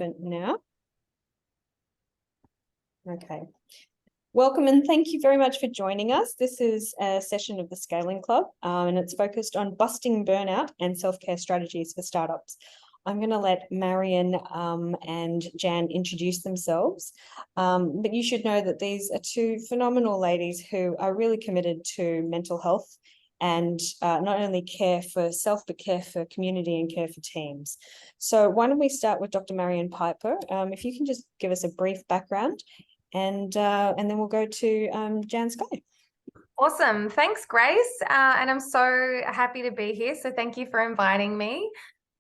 for now. Okay. Welcome and thank you very much for joining us. This is a session of the Scaling Club, and it's focused on busting burnout and self-care strategies for startups. I'm going to let Marion and Jan introduce themselves, but you should know that these are two phenomenal ladies who are really committed to mental health and not only care for self, but care for community and care for teams. So why don't we start with Dr. Marion Piper? If you can just give us a brief background, and then we'll go to Jan Sky. Awesome. Thanks, Grace. And I'm so happy to be here. So thank you for inviting me.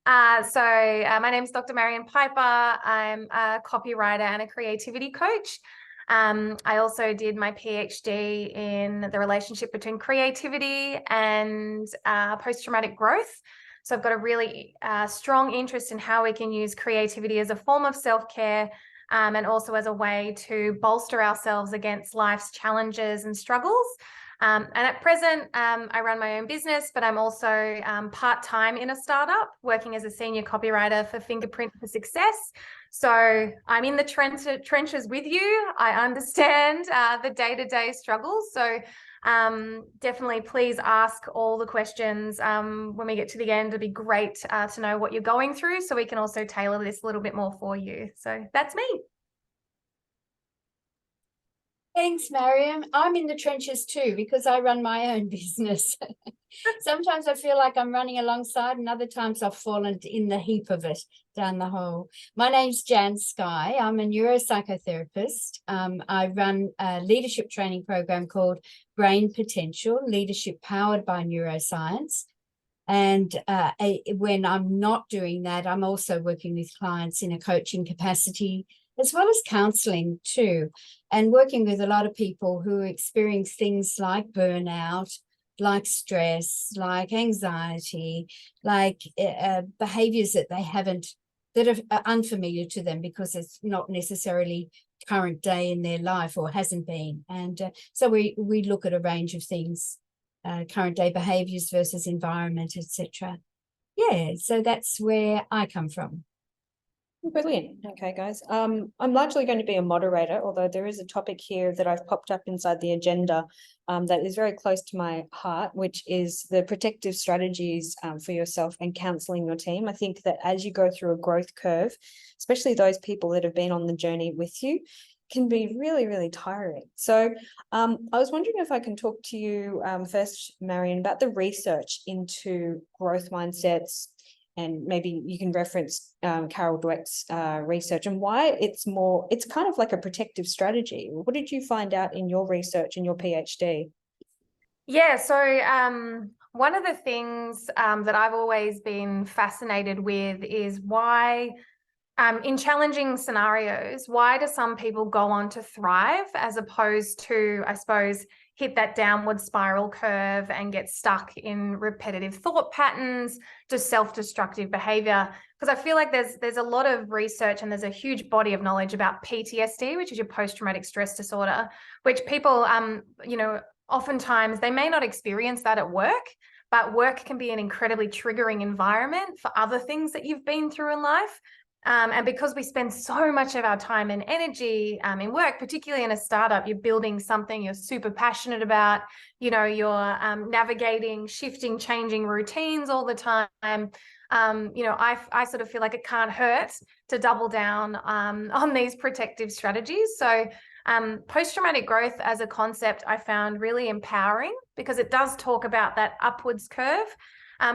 My name is Dr. Marion Piper. I'm a copywriter and a creativity coach. I also did my PhD in the relationship between creativity and post-traumatic growth. So I've got a really strong interest in how we can use creativity as a form of self-care, and also as a way to bolster ourselves against life's challenges and struggles. And at present, I run my own business, but I'm also part-time in a startup working as a senior copywriter for Fingerprint for Success. So I'm in the trenches with you. I understand the day-to-day struggles. So definitely please ask all the questions when we get to the end. It'd be great to know what you're going through so we can also tailor this a little bit more for you. So that's me. Thanks, Mariam. I'm in the trenches too because I run my own business. Sometimes I feel like I'm running alongside, and other times I've fallen in the heap of it down the hole. My name's Jan Sky. I'm a neuropsychotherapist. I run a leadership training program called Brain Potential, Leadership Powered by Neuroscience. And when I'm not doing that, I'm also working with clients in a coaching capacity, as well as counseling too, and working with a lot of people who experience things like burnout, like stress, like anxiety, like behaviors that are unfamiliar to them because it's not necessarily current day in their life or hasn't been. And so we look at a range of things, current day behaviors versus environment, etc. Yeah, so that's where I come from. Brilliant. Okay, guys. I'm largely going to be a moderator, although there is a topic here that I've popped up inside the agenda that is very close to my heart, which is the protective strategies for yourself and counseling your team. I think that as you go through a growth curve, especially those people that have been on the journey with you, can be really, really tiring. So I was wondering if I can talk to you first, Marion, about the research into growth mindsets. And maybe you can reference Carol Dweck's research and why it's kind of like a protective strategy. What did you find out in your research and your PhD? Yeah, so one of the things that I've always been fascinated with is why, in challenging scenarios, why do some people go on to thrive as opposed to, I suppose, hit that downward spiral curve and get stuck in repetitive thought patterns, just self-destructive behavior? Because I feel like there's a lot of research and there's a huge body of knowledge about PTSD, which is your post-traumatic stress disorder, which people, oftentimes they may not experience that at work, but work can be an incredibly triggering environment for other things that you've been through in life. And because we spend so much of our time and energy in work, particularly in a startup, you're building something you're super passionate about, you're navigating, shifting, changing routines all the time. I sort of feel like it can't hurt to double down on these protective strategies. So post-traumatic growth as a concept I found really empowering because it does talk about that upwards curve.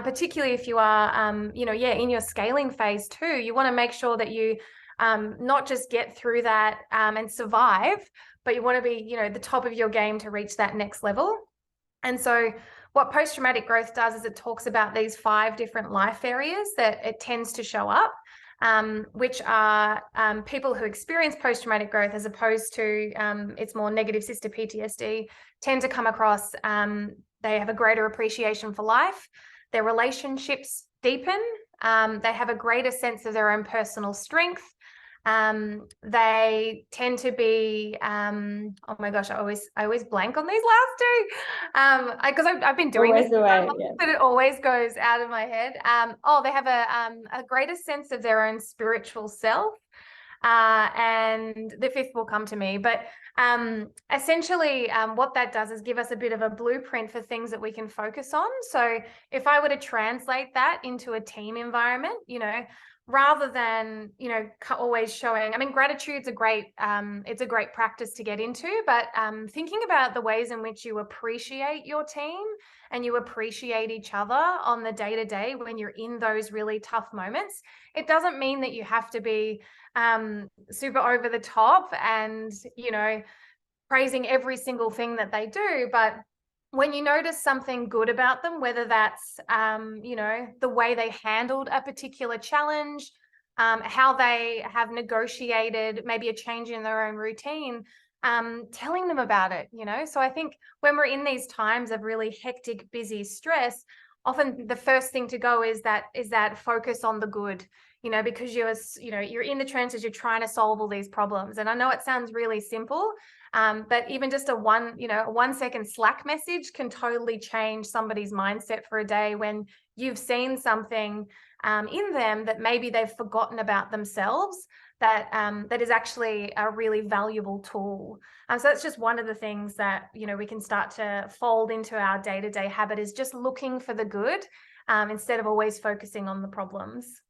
Particularly if you are, in your scaling phase too, you want to make sure that you not just get through that and survive, but you want to be, the top of your game to reach that next level. And so what post-traumatic growth does is it talks about these 5 different life areas that it tends to show up, which are people who experience post-traumatic growth as opposed to its more negative sister PTSD tend to come across, they have a greater appreciation for life. Their relationships deepen. They have a greater sense of their own personal strength. They tend to be, oh my gosh, I always blank on these last two because I've been doing always this, away, but it always goes out of my head. They have a greater sense of their own spiritual self. and the fifth will come to me. But essentially, what that does is give us a bit of a blueprint for things that we can focus on. So if I were to translate that into a team environment, rather than, always showing, I mean, gratitude's it's a great practice to get into, but thinking about the ways in which you appreciate your team and you appreciate each other on the day-to-day when you're in those really tough moments. It doesn't mean that you have to be super over the top and, praising every single thing that they do, but when you notice something good about them, whether that's, the way they handled a particular challenge, how they have negotiated maybe a change in their own routine, telling them about it, So I think when we're in these times of really hectic, busy stress, often the first thing to go is that focus on the good, because you're in the trenches, you're trying to solve all these problems. And I know it sounds really simple, but even just a 1 second Slack message can totally change somebody's mindset for a day when you've seen something in them that maybe they've forgotten about themselves that is actually a really valuable tool. So that's just one of the things that, we can start to fold into our day-to-day habit, is just looking for the good instead of always focusing on the problems.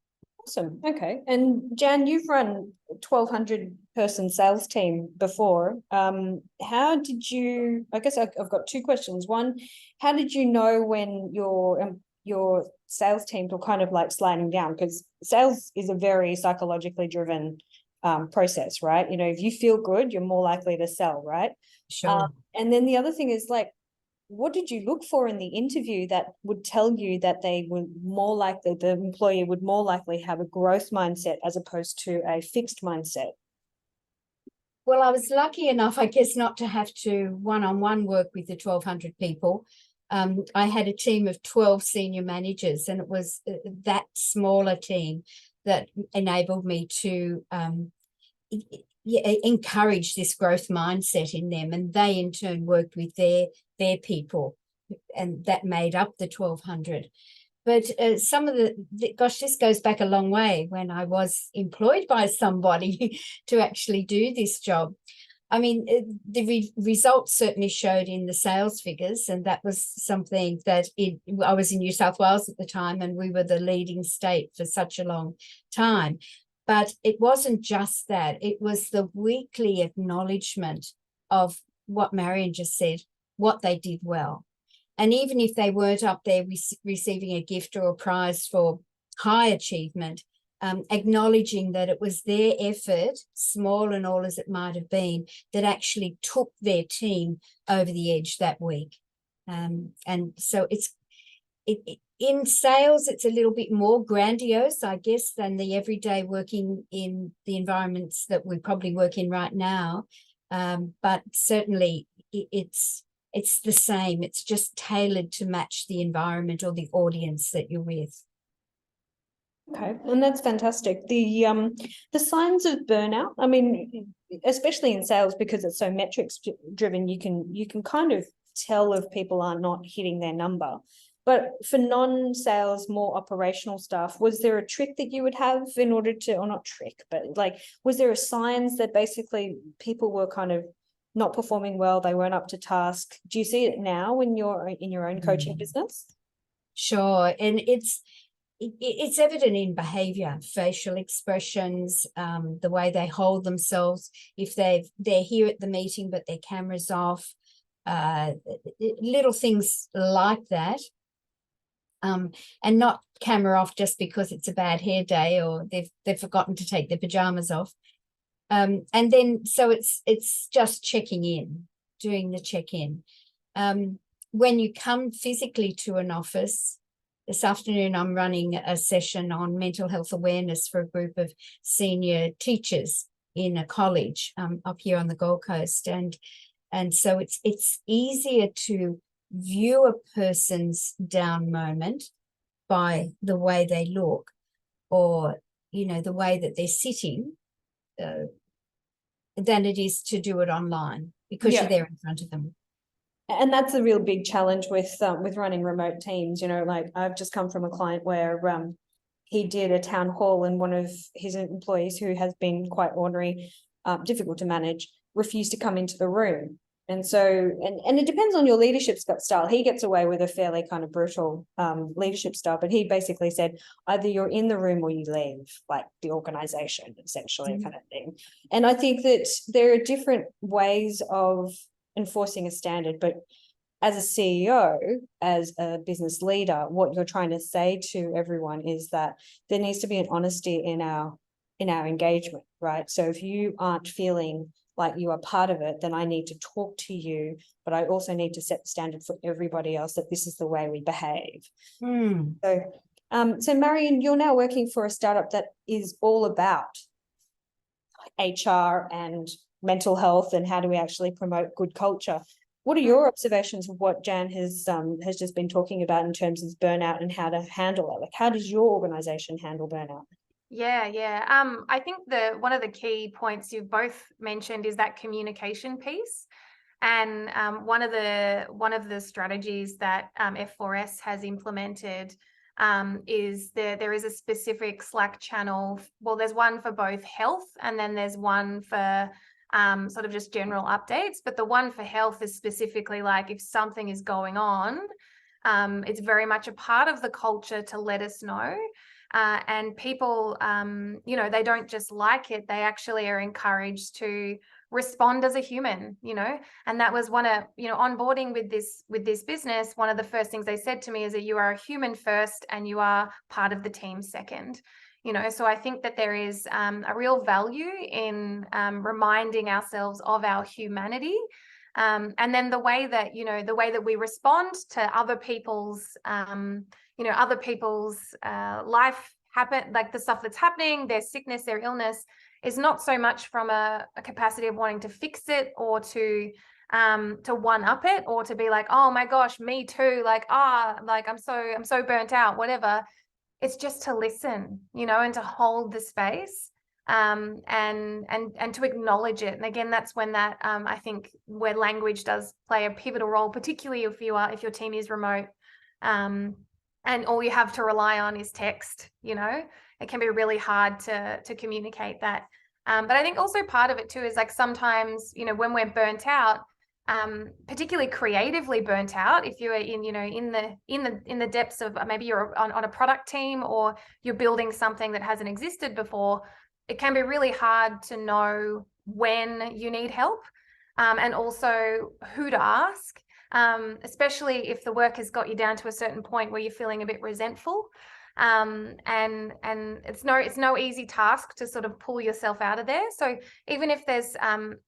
Awesome. Okay. And Jan, you've run 1,200 person sales team before. How did you, I guess I've got two questions. One, how did you know when your sales teams were kind of like sliding down? Because sales is a very psychologically driven process, right? If you feel good, you're more likely to sell, right? Sure. And then the other thing is, like, what did you look for in the interview that would tell you that they were more likely, the employee would more likely have a growth mindset as opposed to a fixed mindset? Well, I was lucky enough, I guess, not to have to one-on-one work with the 1,200 people. I had a team of 12 senior managers, and it was that smaller team that enabled me to encourage this growth mindset in them, and they in turn worked with their people, and that made up the 1,200. But some of gosh, this goes back a long way, when I was employed by somebody to actually do this job. I mean, the results certainly showed in the sales figures, and that was something that I was in New South Wales at the time, and we were the leading state for such a long time. But it wasn't just that. It was the weekly acknowledgement of what Marion just said, what they did well. And even if they weren't up there receiving a gift or a prize for high achievement, acknowledging that it was their effort, small and all as it might have been, that actually took their team over the edge that week. And so in sales, it's a little bit more grandiose, I guess, than the everyday working in the environments that we probably work in right now. But certainly it's the same. It's just tailored to match the environment or the audience that you're with. Okay, and that's fantastic. The signs of burnout, I mean, especially in sales, because it's so metrics driven, you can kind of tell if people are not hitting their number. But for non-sales, more operational stuff, was there a trick that you would have in order to, or not trick, but like, was there a signs that basically people were kind of not performing well, they weren't up to task? Do you see it now when you're in your own coaching business? Sure, and it's evident in behavior, facial expressions, the way they hold themselves. If they're here at the meeting but their camera's off, little things like that. And not camera off just because it's a bad hair day or they've forgotten to take their pajamas off. And then so it's just checking in, doing the check-in. When you come physically to an office, this afternoon I'm running a session on mental health awareness for a group of senior teachers in a college up here on the Gold Coast. And so it's easier to view a person's down moment by the way they look, or the way that they're sitting, than it is to do it online, because you're there in front of them. And that's a real big challenge with running remote teams. Like, I've just come from a client where he did a town hall, and one of his employees, who has been quite ornery, difficult to manage, refused to come into the room. And so, and it depends on your leadership style. He gets away with a fairly kind of brutal leadership style, but he basically said, either you're in the room or you leave, like the organization, essentially, kind of thing. And I think that there are different ways of enforcing a standard, but as a CEO, as a business leader, what you're trying to say to everyone is that there needs to be an honesty in our engagement, right? So if you aren't feeling like you are part of it, then I need to talk to you, but I also need to set the standard for everybody else that this is the way we behave. So Marion, you're now working for a startup that is all about HR and mental health and how do we actually promote good culture. What are your observations of what Jan has just been talking about in terms of burnout and how to handle it? Like, how does your organization handle burnout? Yeah. I think one of the key points you've both mentioned is that communication piece. And one of the strategies that F4S has implemented is there is a specific Slack channel. Well, there's one for both health, and then there's one for sort of just general updates. But the one for health is specifically like if something is going on, it's very much a part of the culture to let us know. And people, they don't just like it, they actually are encouraged to respond as a human, and that was one of, onboarding with this business, one of the first things they said to me is that you are a human first and you are part of the team second. So I think that there is a real value in reminding ourselves of our humanity. And then the way that we respond to other people's life happen, like the stuff that's happening, their sickness, their illness, is not so much from a capacity of wanting to fix it or to one up it or to be like, oh my gosh, me too, like I'm so burnt out, whatever. It's just to listen, and to hold the space. And to acknowledge it. And again, that's when that I think where language does play a pivotal role, particularly if your team is remote, and all you have to rely on is text. It can be really hard to communicate that. But I think also part of it too is like sometimes when we're burnt out, particularly creatively burnt out, if you're in the depths of maybe you're on a product team or you're building something that hasn't existed before. It can be really hard to know when you need help, and also who to ask, especially if the work has got you down to a certain point where you're feeling a bit resentful. And it's no easy task to sort of pull yourself out of there. So even if there's,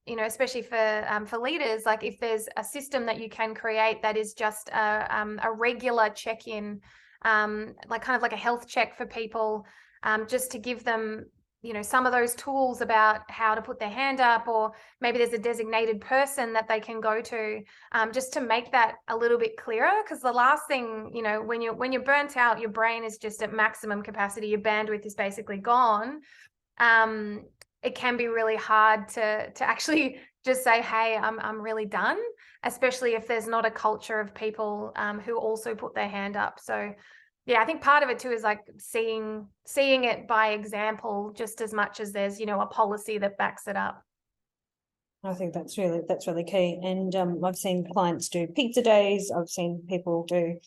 especially for leaders, like if there's a system that you can create that is just a regular check-in, like kind of like a health check for people, just to give them some of those tools about how to put their hand up, or maybe there's a designated person that they can go to, just to make that a little bit clearer. Because the last thing, when you're burnt out, your brain is just at maximum capacity, your bandwidth is basically gone. It can be really hard to actually just say, hey, I'm really done, especially if there's not a culture of people who also put their hand up. So yeah, I think part of it too is like seeing it by example, just as much as there's, a policy that backs it up. I think that's really key. And I've seen clients do pizza days. I've seen people do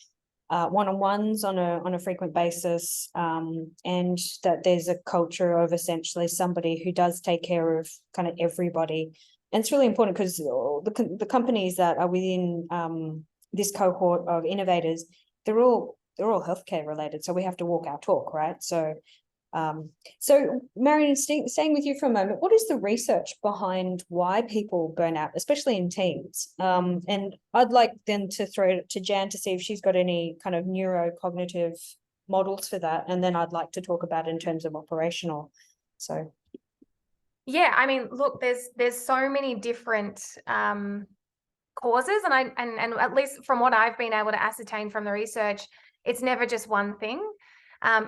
one-on-ones on a frequent basis, and that there's a culture of essentially somebody who does take care of kind of everybody. And it's really important because the companies that are within this cohort of innovators, they're all healthcare related, so we have to walk our talk, right? So Marion, staying with you for a moment, what is the research behind why people burn out, especially in teams? And I'd like then to throw it to Jan to see if she's got any kind of neurocognitive models for that, and then I'd like to talk about it in terms of operational. So yeah, I mean, look, there's so many different causes, and at least from what I've been able to ascertain from the research, it's never just one thing.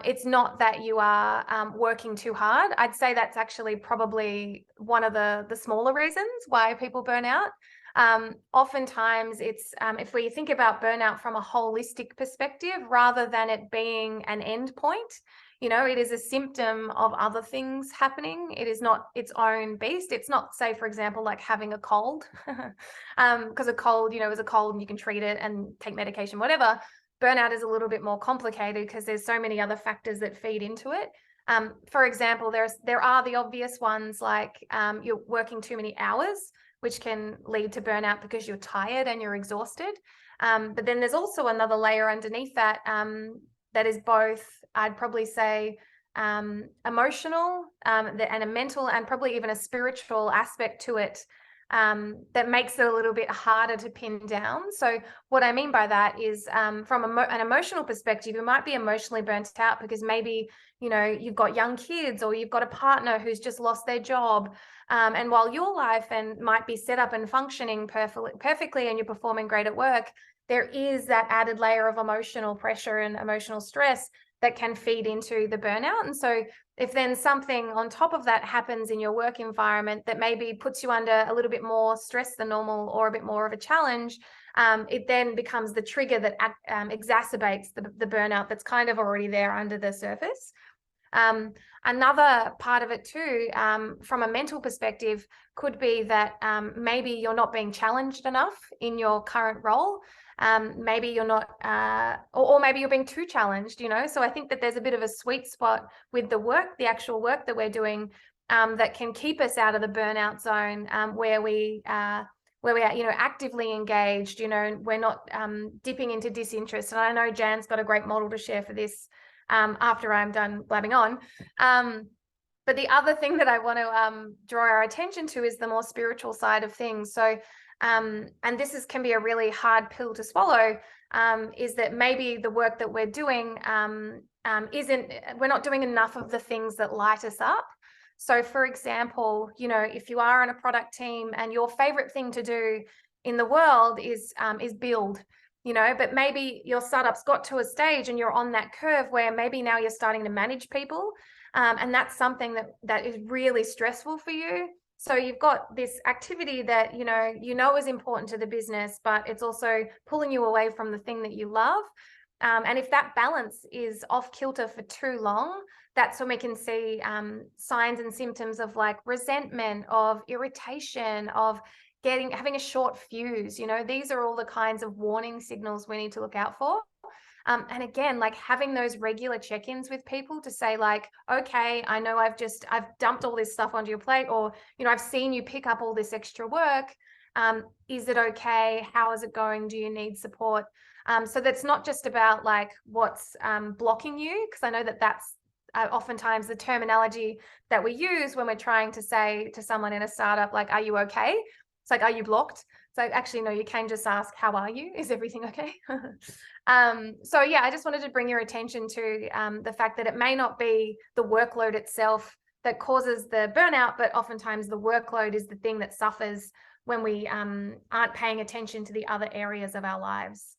It's not that you are working too hard. I'd say that's actually probably one of the smaller reasons why people burn out. Oftentimes it's if we think about burnout from a holistic perspective rather than it being an end point, You know, it is a symptom of other things happening. It is not its own beast. It's not, say, for example, like having a cold, because a cold, you know, is a cold and you can treat it and take medication, whatever. Burnout is a little bit more complicated because there's so many other factors that feed into it. For example, there are the obvious ones like you're working too many hours, which can lead to burnout because you're tired and you're exhausted. But then there's also another layer underneath that that is both, I'd probably say, emotional and a mental and probably even a spiritual aspect to it that makes it a little bit harder to pin down. So what I mean by that is from an emotional perspective, you might be emotionally burnt out because maybe, you know, you've got young kids or you've got a partner who's just lost their job. And while your life might be set up and functioning perfectly and you're performing great at work, there is that added layer of emotional pressure and emotional stress that can feed into the burnout. And so if then something on top of that happens in your work environment that maybe puts you under a little bit more stress than normal or a bit more of a challenge, it then becomes the trigger that exacerbates the burnout that's kind of already there under the surface. Another part of it too, from a mental perspective, could be that maybe you're not being challenged enough in your current role. Maybe you're not, or maybe you're being too challenged, you know. So I think that there's a bit of a sweet spot with the work, the actual work that we're doing, that can keep us out of the burnout zone, where we are, you know, actively engaged. You know, we're not dipping into disinterest. And I know Jan's got a great model to share for this after I'm done blabbing on. But the other thing that I want to draw our attention to is the more spiritual side of things. So and this can be a really hard pill to swallow, is that maybe the work that we're doing we're not doing enough of the things that light us up. So for example, you know, if you are on a product team and your favorite thing to do in the world is build, you know, but maybe your startup's got to a stage and you're on that curve where maybe now you're starting to manage people, and that's something that is really stressful for you. So you've got this activity that, you know is important to the business, but it's also pulling you away from the thing that you love. And if that balance is off kilter for too long, that's when we can see signs and symptoms of like resentment, of irritation, of having a short fuse. You know, these are all the kinds of warning signals we need to look out for. And again, like having those regular check-ins with people to say like, okay, I know I've dumped all this stuff onto your plate, or, you know, I've seen you pick up all this extra work. Is it okay? How is it going? Do you need support? So that's not just about like what's blocking you, because I know that that's oftentimes the terminology that we use when we're trying to say to someone in a startup, like, are you okay? It's like, are you blocked? So actually, no, you can just ask, how are you? Is everything okay? So yeah, I just wanted to bring your attention to the fact that it may not be the workload itself that causes the burnout, but oftentimes the workload is the thing that suffers when we aren't paying attention to the other areas of our lives.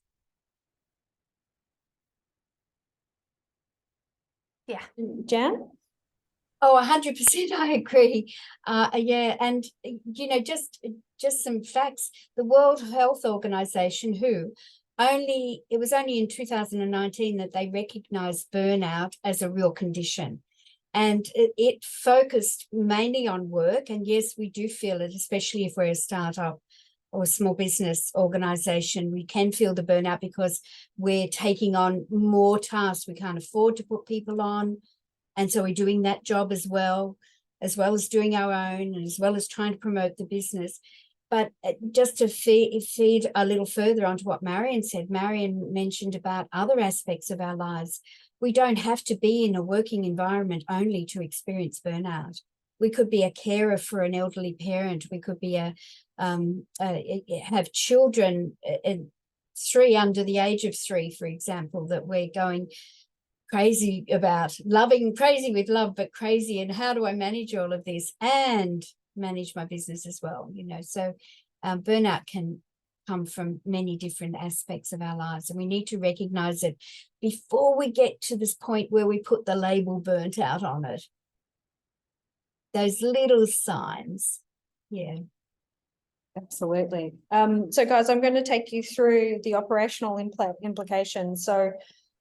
Yeah. Jan? Oh, 100%, I agree. Yeah, and you know, just some facts. The World Health Organization, it was only in 2019 that they recognized burnout as a real condition. And it focused mainly on work. And yes, we do feel it, especially if we're a startup or a small business organization. We can feel the burnout because we're taking on more tasks we can't afford to put people on. And so we're doing that job as well as doing our own, and as well as trying to promote the business. But just to feed a little further onto what Marion said, Marion mentioned about other aspects of our lives. We don't have to be in a working environment only to experience burnout. We could be a carer for an elderly parent. We could be have children, 3 under the age of 3, for example, that we're going crazy about, loving, crazy with love, but crazy. And how do I manage all of this and manage my business as well? You know, so burnout can come from many different aspects of our lives, and we need to recognize it before we get to this point where we put the label burnt out on it. Those little signs. Yeah. Absolutely. So guys, I'm going to take you through the operational implications. So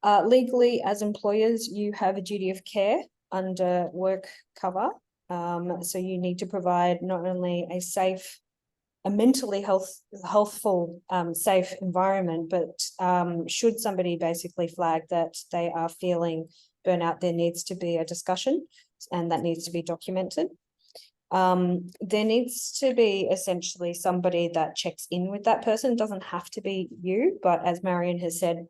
Legally, as employers, you have a duty of care under work cover. So you need to provide not only a mentally healthful, safe environment, but should somebody basically flag that they are feeling burnout, there needs to be a discussion, and that needs to be documented. There needs to be essentially somebody that checks in with that person. It doesn't have to be you, but as Marion has said,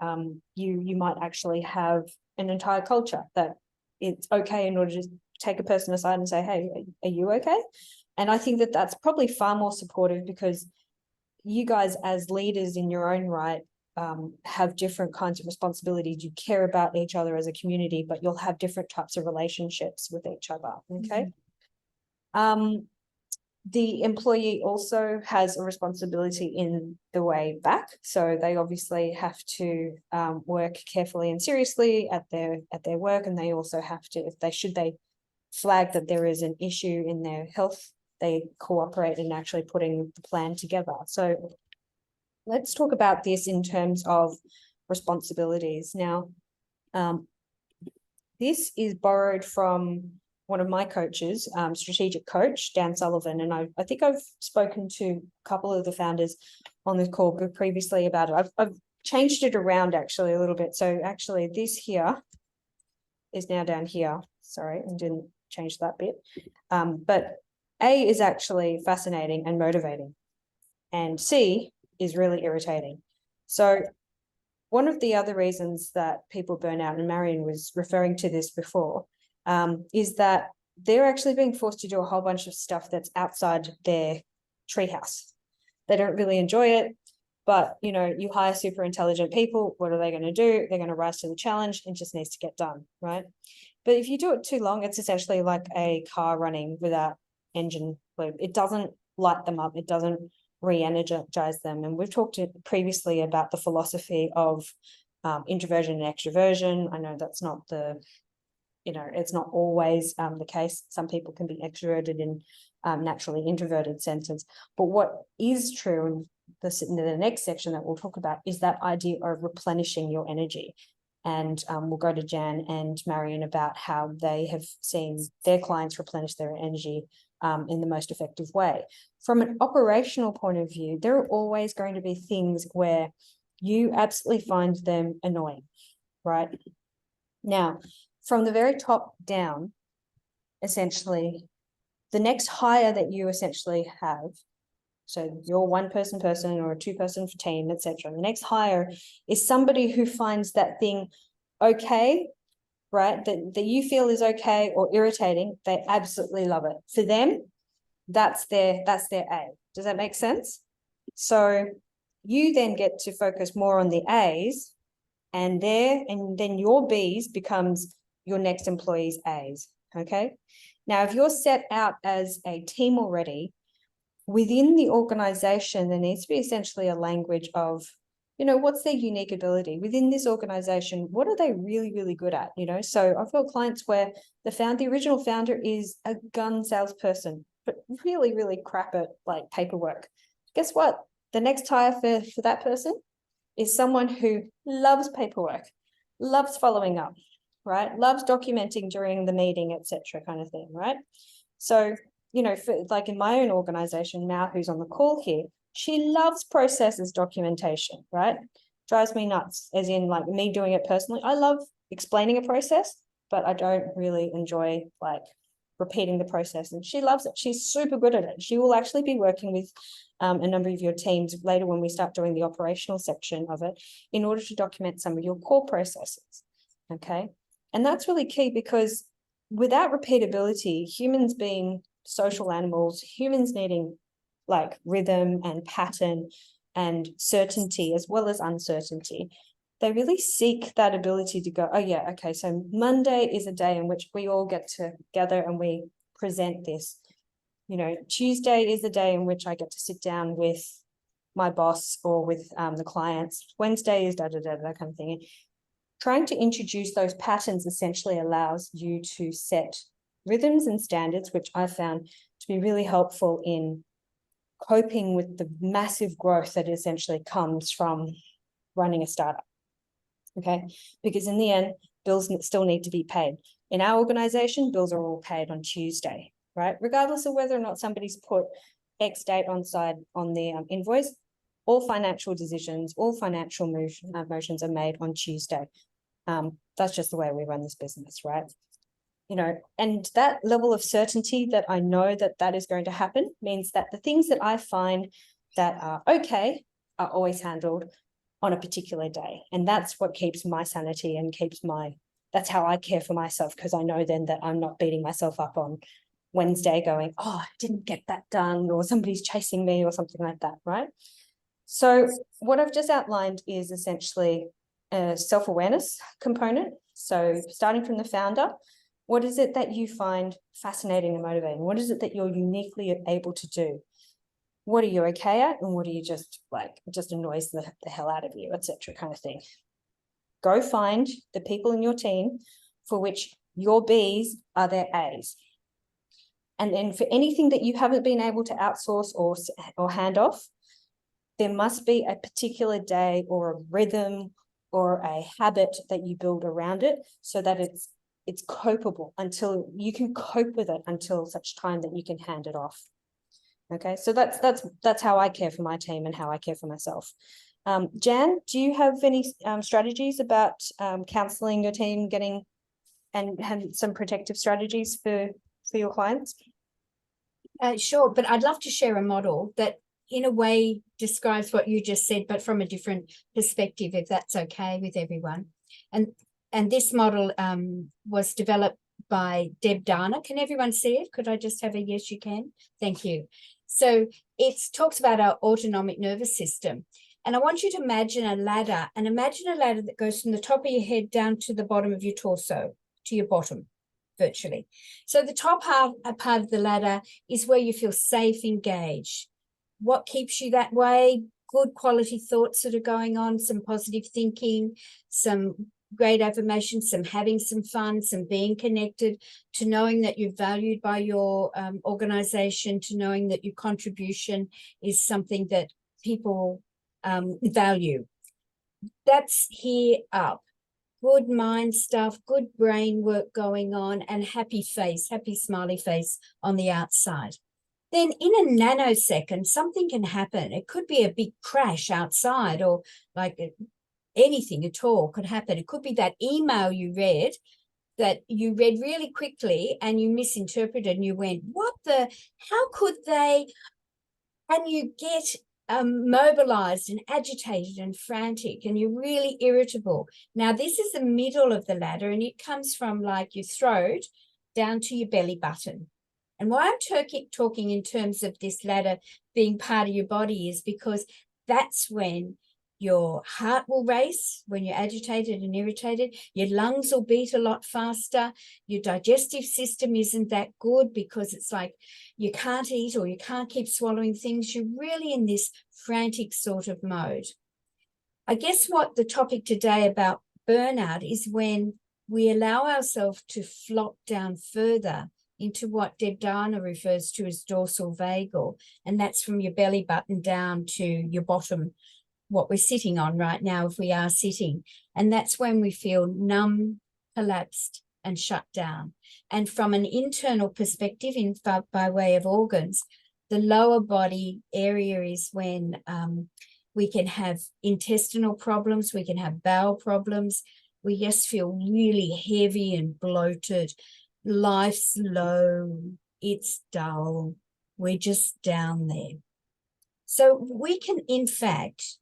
you might actually have an entire culture that it's okay in order to take a person aside and say, hey, are you okay? And I think that that's probably far more supportive, because you guys as leaders in your own right have different kinds of responsibilities. You care about each other as a community, but you'll have different types of relationships with each other, okay? The employee also has a responsibility in the way back. So they obviously have to work carefully and seriously at their work, and they also have to, if they flag that there is an issue in their health, they cooperate in actually putting the plan together. So let's talk about this in terms of responsibilities. Now, this is borrowed from one of my coaches, strategic coach, Dan Sullivan. And I think I've spoken to a couple of the founders on this call previously about it. I've changed it around actually a little bit. So actually this here is now down here. Sorry, I didn't change that bit. But A is actually fascinating and motivating, and C is really irritating. So one of the other reasons that people burn out, and Marion was referring to this before, is that they're actually being forced to do a whole bunch of stuff that's outside their treehouse. They don't really enjoy it, but you hire super intelligent people. What are they going to do? They're going to rise to the challenge. It just needs to get done, right? But if you do it too long, it's essentially like a car running without engine fluid. It doesn't light them up. It doesn't re-energize them. And we've talked previously about the philosophy of introversion and extroversion. I know that's not it's not always the case. Some people can be extroverted in naturally introverted senses. But what is true in the next section that we'll talk about is that idea of replenishing your energy. And we'll go to Jan and Marion about how they have seen their clients replenish their energy in the most effective way. From an operational point of view, there are always going to be things where you absolutely find them annoying, right? Now, from the very top down, essentially, the next hire that you essentially have, so you're one person or a two-person team, etc. The next hire is somebody who finds that thing okay, right? That you feel is okay or irritating. They absolutely love it. For them, that's their A. Does that make sense? So you then get to focus more on the A's, and then your B's becomes your next employee's A's. Okay. Now, if you're set out as a team already, within the organization, there needs to be essentially a language of, what's their unique ability within this organization? What are they really, really good at? So I've got clients where the original founder is a gun salesperson, but really, really crap at like paperwork. Guess what? The next hire for that person is someone who loves paperwork, loves following up, right? Loves documenting during the meeting, etc., kind of thing, right? So, for, like in my own organization now, who's on the call here, she loves processes documentation, right? Drives me nuts, as in like me doing it personally. I love explaining a process, but I don't really enjoy like repeating the process, and she loves it. She's super good at it. She will actually be working with a number of your teams later when we start doing the operational section of it in order to document some of your core processes, okay? And that's really key, because without repeatability, humans being social animals, humans needing like rhythm and pattern and certainty as well as uncertainty, they really seek that ability to go, oh yeah, okay, so Monday is a day in which we all get together and we present this. Tuesday is the day in which I get to sit down with my boss or with the clients. Wednesday is that kind of thing. Trying to introduce those patterns essentially allows you to set rhythms and standards, which I found to be really helpful in coping with the massive growth that essentially comes from running a startup. Okay, because in the end, bills still need to be paid. In our organization, bills are all paid on Tuesday, right? Regardless of whether or not somebody's put X date on the invoice, all financial decisions, all financial motions are made on Tuesday. That's just the way we run this business, right? You know, and that level of certainty that I know that that is going to happen means that the things that I find that are okay are always handled on a particular day. And that's what keeps my sanity and that's how I care for myself, because I know then that I'm not beating myself up on Wednesday going, oh, I didn't get that done, or somebody's chasing me or something like that, right? So what I've just outlined is essentially a self-awareness component. So starting from the founder, what is it that you find fascinating and motivating? What is it that you're uniquely able to do? What are you okay at, and what are you just annoys the hell out of you, etc. kind of thing. Go find the people in your team for which your B's are their A's. And then for anything that you haven't been able to outsource or hand off, there must be a particular day or a rhythm or a habit that you build around it so that it's copable until you can cope with it until such time that you can hand it off. Okay, so that's how I care for my team and how I care for myself. Jan, do you have any strategies about counseling your team, and some protective strategies for your clients? Sure, but I'd love to share a model that in a way describes what you just said, but from a different perspective, if that's okay with everyone. And this model was developed by Deb Dana. Can everyone see it? Could I just have a yes, you can? Thank you. So it talks about our autonomic nervous system. And I want you to imagine a ladder, and imagine a ladder that goes from the top of your head down to the bottom of your torso, to your bottom, virtually. So the top part of the ladder is where you feel safe, engaged. What keeps you that way? Good quality thoughts that are going on, some positive thinking, some great affirmations, some having some fun, some being connected, to knowing that you're valued by your organization, to knowing that your contribution is something that people value. That's here up. Good mind stuff, good brain work going on, and happy face, happy smiley face on the outside. Then in a nanosecond, something can happen. It could be a big crash outside, or like anything at all could happen. It could be that email you read really quickly and you misinterpreted and you went, how could they? And you get mobilized and agitated and frantic, and you're really irritable. Now, this is the middle of the ladder, and it comes from like your throat down to your belly button. And why I'm talking in terms of this ladder being part of your body is because that's when your heart will race, when you're agitated and irritated. Your lungs will beat a lot faster. Your digestive system isn't that good because it's like you can't eat or you can't keep swallowing things. You're really in this frantic sort of mode. I guess what the topic today about burnout is when we allow ourselves to flop down further into what Deb Dana refers to as dorsal vagal, and that's from your belly button down to your bottom, what we're sitting on right now, if we are sitting. And that's when we feel numb, collapsed, and shut down. And from an internal perspective, by way of organs, the lower body area is when we can have intestinal problems, we can have bowel problems, we just feel really heavy and bloated. Life's low, it's dull, we're just down there. So we can, in fact,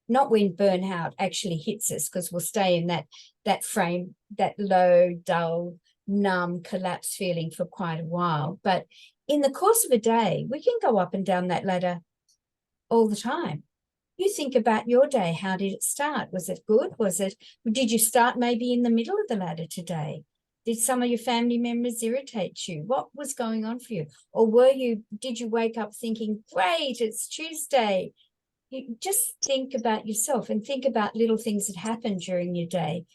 not when burnout actually hits us, because we'll stay in that frame, that low, dull, numb, collapsed feeling for quite a while. But in the course of a day, we can go up and down that ladder all the time. You think about your day. How did it start? Was it good? Did you start maybe in the middle of the ladder today? Did some of your family members irritate you? What was going on for you? Or did you wake up thinking, great, it's Tuesday? You just think about yourself and think about little things that happen during your day.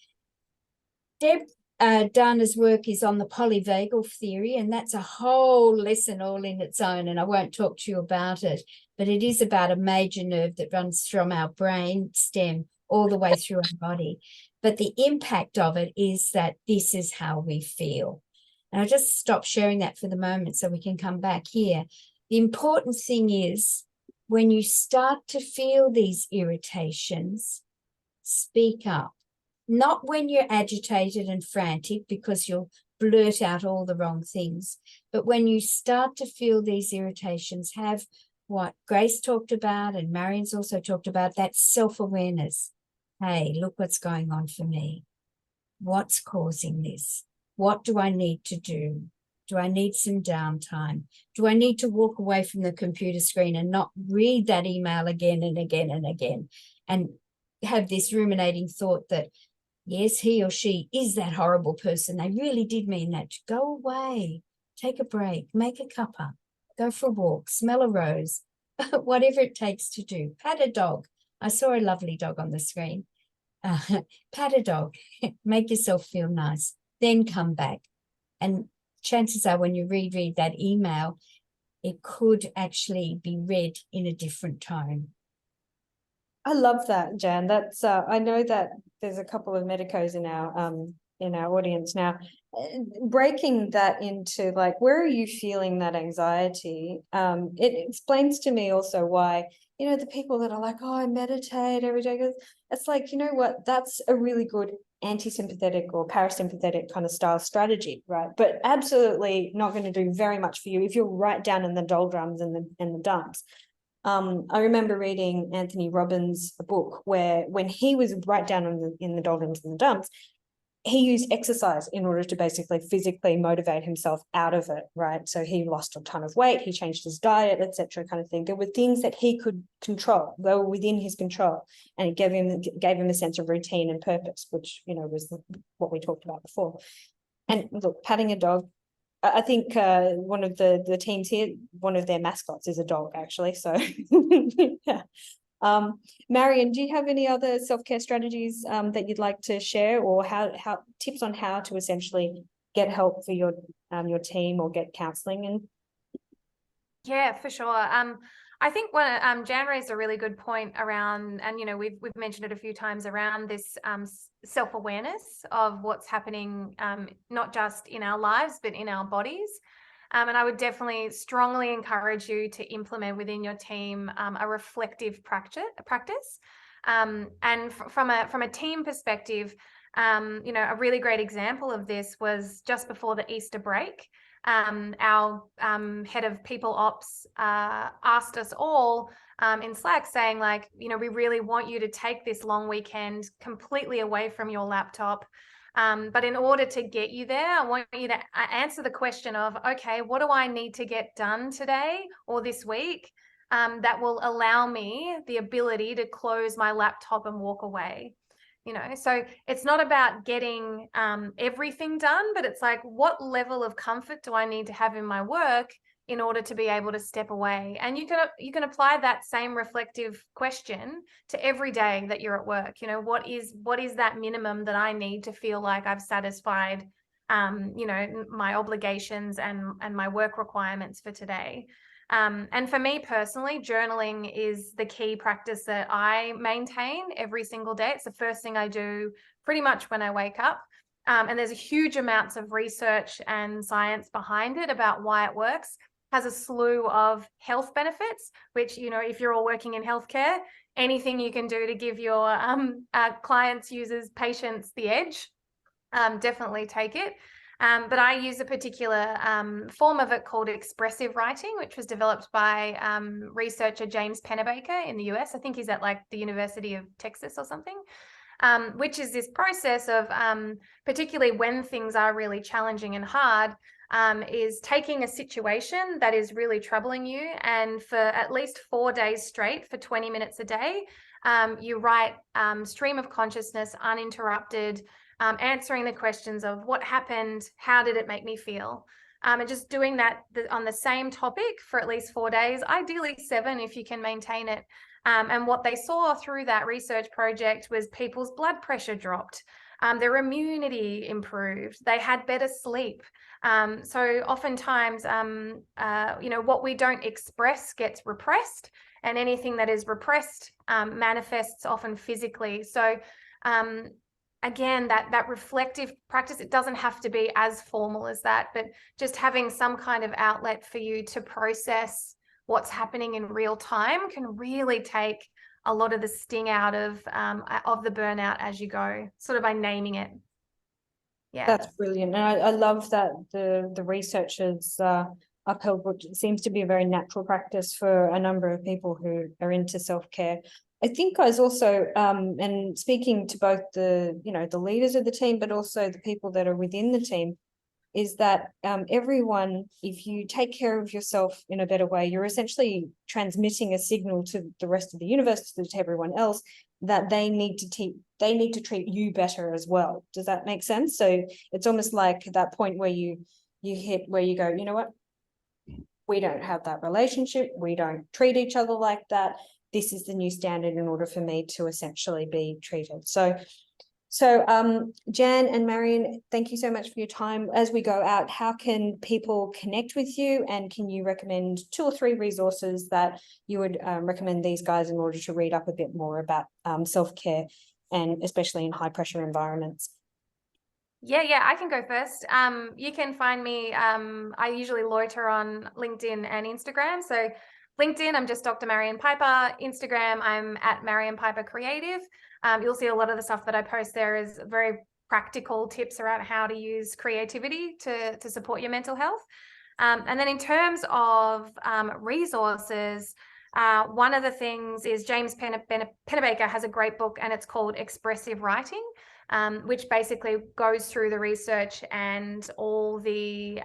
Deb Dana's work is on the polyvagal theory, and that's a whole lesson all in its own, and I won't talk to you about it, but it is about a major nerve that runs from our brain stem all the way through our body. but the impact of it is that this is how we feel. And I'll just stop sharing that for the moment so we can come back here. The important thing is when you start to feel these irritations, speak up. Not when you're agitated and frantic because you'll blurt out all the wrong things, but when you start to feel these irritations, have what Grace talked about and Marion's also talked about, that self-awareness. Hey, look what's going on for me. What's causing this? What do I need to do? Do I need some downtime? Do I need to walk away from the computer screen and not read that email again and again and again and have this ruminating thought that, yes, he or she is that horrible person. They really did mean that. Go away, take a break, make a cuppa, go for a walk, smell a rose, whatever it takes to do. Pat a dog. I saw a lovely dog on the screen. Pat a dog, make yourself feel nice, then come back. And chances are when you reread that email, it could actually be read in a different tone. I love that, Jan. That's I know that there's a couple of medicos in our audience now. Breaking that into like, where are you feeling that anxiety? It explains to me also why, you know, the people that are like, oh, I meditate every day. It's like, you know what, that's a really good anti-sympathetic or parasympathetic kind of style strategy, right? But absolutely not going to do very much for you if you're right down in the doldrums and the dumps. I remember reading Anthony Robbins' book where when he was right down in the doldrums and the dumps, he used exercise in order to basically physically motivate himself out of it, right? So he lost a ton of weight, he changed his diet, etc., kind of thing. There were things that he could control; they were within his control, and it gave him a sense of routine and purpose, which, you know, was what we talked about before. And look, patting a dog. I think one of the teams here, one of their mascots is a dog, actually. So, yeah. Marion, do you have any other self-care strategies that you'd like to share, or how tips on how to essentially get help for your team or get counselling? And yeah, for sure. I think when Jan raised a really good point around, and you know, we've mentioned it a few times around this self-awareness of what's happening, not just in our lives but in our bodies. And I would definitely strongly encourage you to implement within your team a reflective practice. And from a team perspective, you know, a really great example of this was just before the Easter break. Our head of people ops asked us all in Slack saying, like, you know, we really want you to take this long weekend completely away from your laptop. But in order to get you there, I want you to answer the question of, okay, what do I need to get done today or this week that will allow me the ability to close my laptop and walk away? You know, so it's not about getting everything done, but it's like, what level of comfort do I need to have in my work in order to be able to step away? And you can apply that same reflective question to every day that you're at work. You know, what is that minimum that I need to feel like I've satisfied, you know, my obligations and my work requirements for today. And for me personally, journaling is the key practice that I maintain every single day. It's the first thing I do pretty much when I wake up. And there's a huge amounts of research and science behind it about why it works. It has a slew of health benefits, which, you know, if you're all working in healthcare, anything you can do to give your clients, users, patients the edge, definitely take it. But I use a particular form of it called expressive writing, which was developed by researcher James Pennebaker in the US. I think he's at like the University of Texas or something, which is this process of, particularly when things are really challenging and hard, is taking a situation that is really troubling you, and for at least 4 days straight, for 20 minutes a day, you write stream of consciousness, uninterrupted, answering the questions of what happened, how did it make me feel, and just doing that on the same topic for at least 4 days, ideally 7 if you can maintain it. And what they saw through that research project was people's blood pressure dropped, their immunity improved, they had better sleep. So oftentimes, you know, what we don't express gets repressed, and anything that is repressed manifests often physically. So again, that reflective practice, it doesn't have to be as formal as that, but just having some kind of outlet for you to process what's happening in real time can really take a lot of the sting out of the burnout as you go, sort of by naming it. Yeah, That's brilliant. And I love that the researchers upheld what seems to be a very natural practice for a number of people who are into self-care. I think I was also, and speaking to both the, the leaders of the team, but also the people that are within the team, is that everyone, if you take care of yourself in a better way, you're essentially transmitting a signal to the rest of the universe, to everyone else, that they need to treat you better as well. Does that make sense? So it's almost like that point where you hit where you go, you know what? We don't have that relationship. We don't treat each other like that. This is the new standard in order for me to essentially be treated. So Jan and Marion, thank you so much for your time. As we go out, how can people connect with you, and can you recommend 2 or 3 resources that you would recommend these guys in order to read up a bit more about self-care, and especially in high pressure environments? Yeah, I can go first. You can find me, I usually loiter on LinkedIn and Instagram. So LinkedIn, I'm just Dr. Marion Piper. Instagram, I'm at Marion Piper Creative. You'll see a lot of the stuff that I post there is very practical tips around how to use creativity to support your mental health. And then in terms of resources, one of the things is James Pennebaker has a great book, and it's called Expressive Writing, which basically goes through the research and all the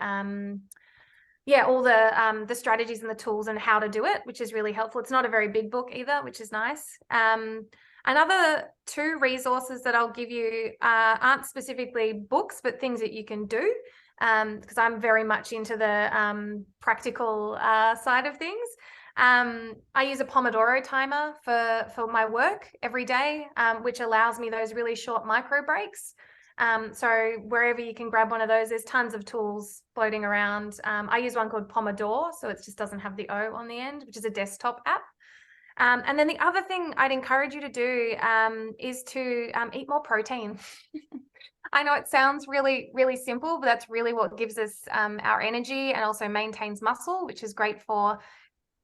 strategies and the tools and how to do it, which is really helpful. It's not a very big book either, which is nice. Another 2 resources that I'll give you aren't specifically books, but things that you can do, because I'm very much into the practical side of things. I use a Pomodoro timer for my work every day, which allows me those really short micro breaks. So wherever you can grab one of those, there's tons of tools floating around. I use one called Pomodoro, so it just doesn't have the O on the end, which is a desktop app. And then the other thing I'd encourage you to do is to eat more protein. I know it sounds really, really simple, but that's really what gives us our energy and also maintains muscle, which is great for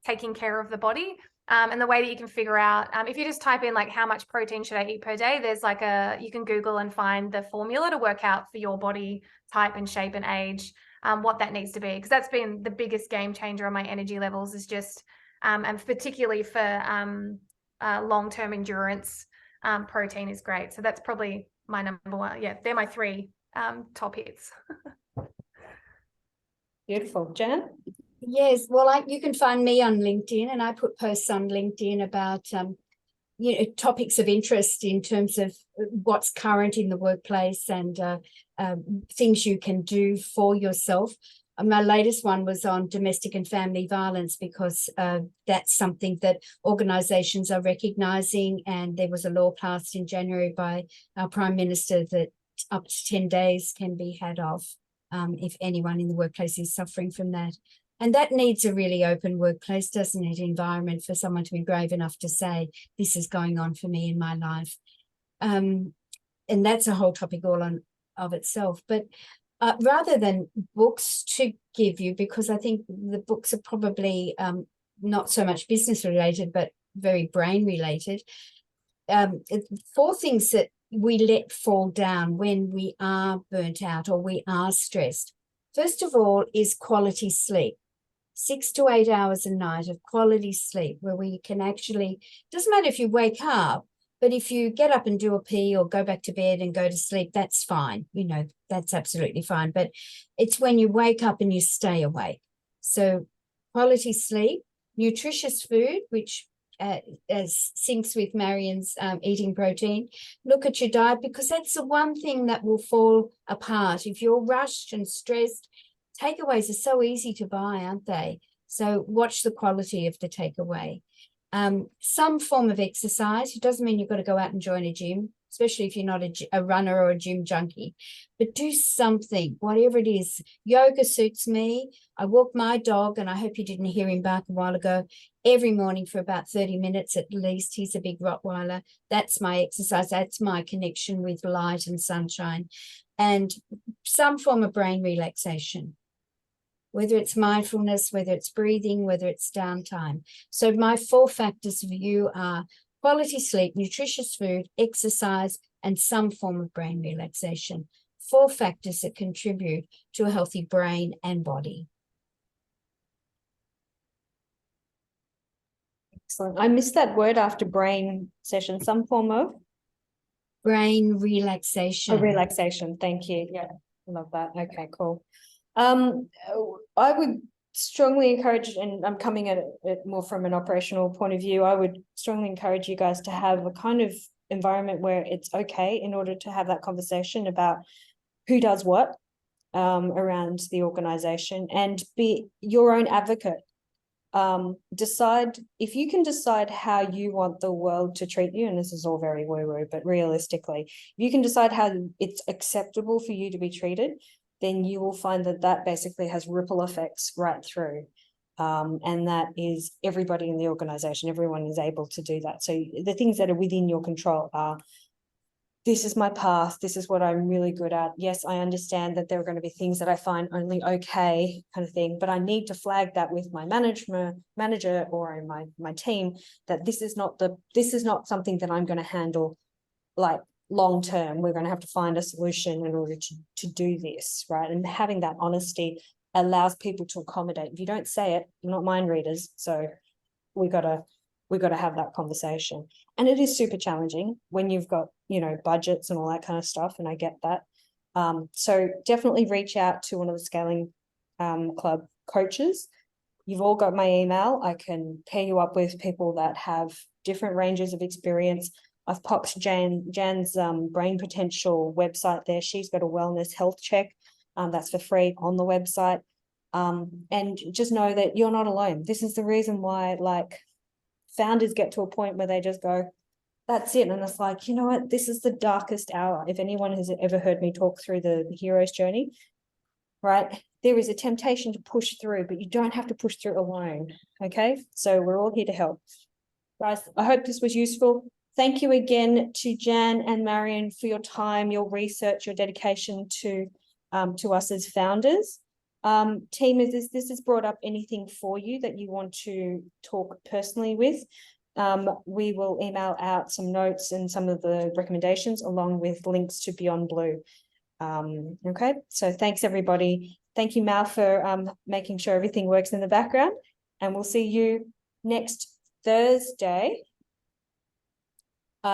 taking care of the body. And the way that you can figure out, if you just type in like how much protein should I eat per day, there's like you can Google and find the formula to work out for your body type and shape and age, what that needs to be. Because that's been the biggest game changer on my energy levels, is just, and particularly for long-term endurance, protein is great. So that's probably my number one. Yeah, they're my 3 top hits. Beautiful. Jan? Yes, well, you can find me on LinkedIn, and I put posts on LinkedIn about topics of interest in terms of what's current in the workplace and things you can do for yourself. My latest one was on domestic and family violence, because that's something that organisations are recognising, and there was a law passed in January by our Prime Minister that up to 10 days can be had off if anyone in the workplace is suffering from that. And that needs a really open workplace, doesn't it? Environment for someone to be brave enough to say, this is going on for me in my life. And that's a whole topic all on of itself. But rather than books to give you, because I think the books are probably not so much business related, but very brain related. 4 things that we let fall down when we are burnt out or we are stressed. First of all is quality sleep. 6 to 8 hours a night of quality sleep, where we can actually, doesn't matter if you wake up, but if you get up and do a pee or go back to bed and go to sleep, that's fine. That's absolutely fine. But it's when you wake up and you stay awake. So quality sleep, nutritious food, which syncs with Marion's eating protein. Look at your diet, because that's the one thing that will fall apart. If you're rushed and stressed, takeaways are so easy to buy, aren't they? So watch the quality of the takeaway. Some form of exercise. It doesn't mean you've got to go out and join a gym. especially if you're not a runner or a gym junkie. But do something, whatever it is. Yoga suits me. I walk my dog, and I hope you didn't hear him bark a while ago, every morning for about 30 minutes at least. He's a big Rottweiler. That's my exercise. That's my connection with light and sunshine. And some form of brain relaxation, whether it's mindfulness, whether it's breathing, whether it's downtime. So my 4 factors for you are quality sleep, nutritious food, exercise, and some form of brain relaxation. 4 factors that contribute to a healthy brain and body. Excellent. I missed that word after brain session, some form of Brain relaxation. relaxation. Thank you. Yeah, I love that. Okay, cool. I would strongly encourage, and I'm coming at it more from an operational point of view, I would strongly encourage you guys to have a kind of environment where it's okay in order to have that conversation about who does what around the organization, and be your own advocate. Decide, if you can decide how you want the world to treat you, and this is all very woo-woo, but realistically, if you can decide how it's acceptable for you to be treated, then you will find that that basically has ripple effects right through. And that is everybody in the organization, everyone is able to do that. So the things that are within your control are, this is my path, this is what I'm really good at. Yes, I understand that there are going to be things that I find only okay, kind of thing, but I need to flag that with my manager or in my team, that this is not something that I'm going to handle like long term. We're going to have to find a solution in order to do this, right? And having that honesty allows people to accommodate. If you don't say it, you're not mind readers, so we got to have that conversation. And it is super challenging when you've got, you know, budgets and all that kind of stuff, and I get that. So definitely reach out to one of the Scaling Club coaches. You've all got my email. I can pair you up with people that have different ranges of experience. I've popped Jan's Brain Potential website there. She's got a wellness health check that's for free on the website. And just know that you're not alone. This is the reason why, like, founders get to a point where they just go, that's it. And it's like, you know what, this is the darkest hour. If anyone has ever heard me talk through the hero's journey, right, there is a temptation to push through, but you don't have to push through alone. Okay, so we're all here to help. Guys, I hope this was useful. Thank you again to Jan and Marion for your time, your research, your dedication to us as founders. Team, if this has brought up anything for you that you want to talk personally with, we will email out some notes and some of the recommendations along with links to Beyond Blue. Okay, so thanks everybody. Thank you, Mal, for making sure everything works in the background, and we'll see you next Thursday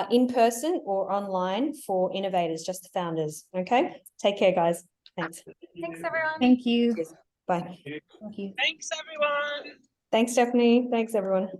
in person or online for innovators, just the founders. Okay, take care, guys. Thanks. Thanks, everyone. Thank you. Cheers. Bye. Thank you. Thanks, everyone. Thanks, Stephanie. Thanks, everyone.